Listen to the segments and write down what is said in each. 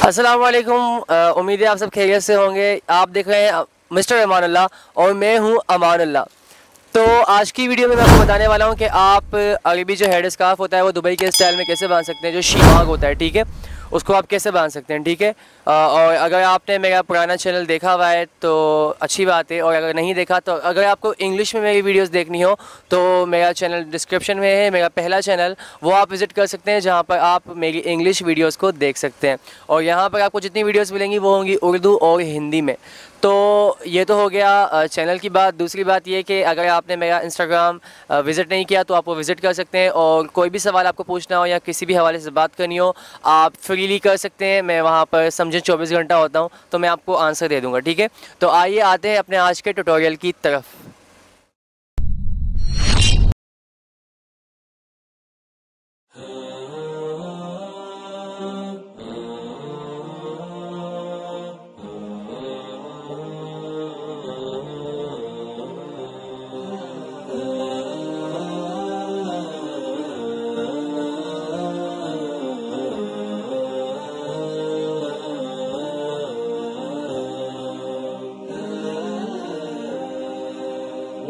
अस्सलाम वालेकुम। उम्मीद है आप सब खैरियत से होंगे। आप देख रहे हैं मिस्टर अमान उल्लाह और मैं हूं अमान उल्लाह। तो आज की वीडियो में मैं आपको बताने वाला हूं कि आप अरबी जो हेड स्कार्फ होता है वो दुबई के स्टाइल में कैसे बांध सकते हैं। जो शीमाग होता है, ठीक है, उसको आप कैसे बांध सकते हैं, ठीक है। और अगर आपने मेरा पुराना चैनल देखा हुआ है तो अच्छी बात है, और अगर नहीं देखा तो अगर आपको इंग्लिश में मेरी वीडियोस देखनी हो तो मेरा चैनल डिस्क्रिप्शन में है, मेरा पहला चैनल, वो आप विज़िट कर सकते हैं, जहाँ पर आप मेरी इंग्लिश वीडियोस को देख सकते हैं। और यहाँ पर आपको जितनी वीडियोस मिलेंगी वो होंगी उर्दू और हिंदी में। तो ये तो हो गया चैनल की बात। दूसरी बात ये कि अगर आपने मेरा इंस्टाग्राम विज़िट नहीं किया तो आप वो विज़िट कर सकते हैं, और कोई भी सवाल आपको पूछना हो या किसी भी हवाले से बात करनी हो आप फ्रीली कर सकते हैं। मैं वहाँ पर समझे 24 घंटा होता हूँ, तो मैं आपको आंसर दे दूँगा, ठीक है। तो आइए आते हैं अपने आज के ट्यूटोरियल की तरफ।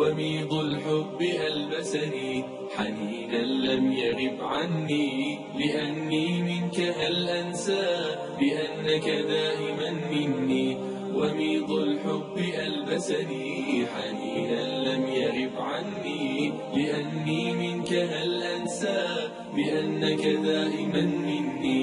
وميض الحب ألبسني حنينا لم يغب عني لأني منك هل أنسى بأنك دائما مني. وميض الحب ألبسني حنينا لم يغب عني لأني منك هل أنسى بأنك دائما مني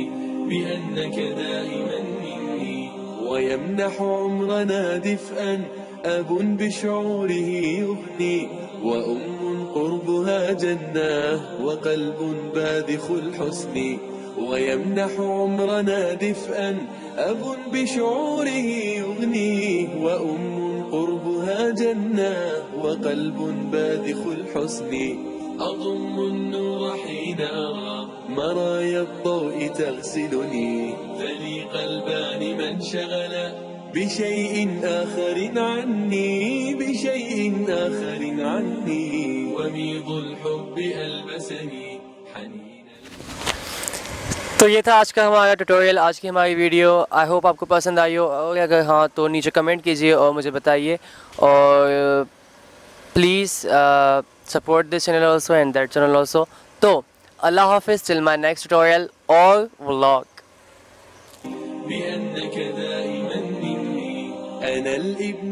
بأنك دائما مني. ويمنح عمرنا دفئا أب بشعوره يغني وأم قربها جنة وقلب باذخ الحسن. ويمنح عمرنا دفئا أب بشعوره يغني وأم قربها جنة وقلب باذخ الحسن. أضم النور حين أرى مرايا الضوء تغسلني فلي قلبان من شغل بشيء آخر عني بشيء آخر عني. وميض الحب ألبسني حنينا. तो ये था आज का हमारा ट्यूटोरियल, आज की हमारी वीडियो। आई होप आपको पसंद आई हो, और अगर हाँ तो नीचे कमेंट कीजिए और मुझे बताइए, और please support this channel also and that channel also. तो अल्लाह हाफिज़, टिल माई नेक्स्ट ट्यूटोरियल और व्लॉग। بأنك دائما مني أنا الابن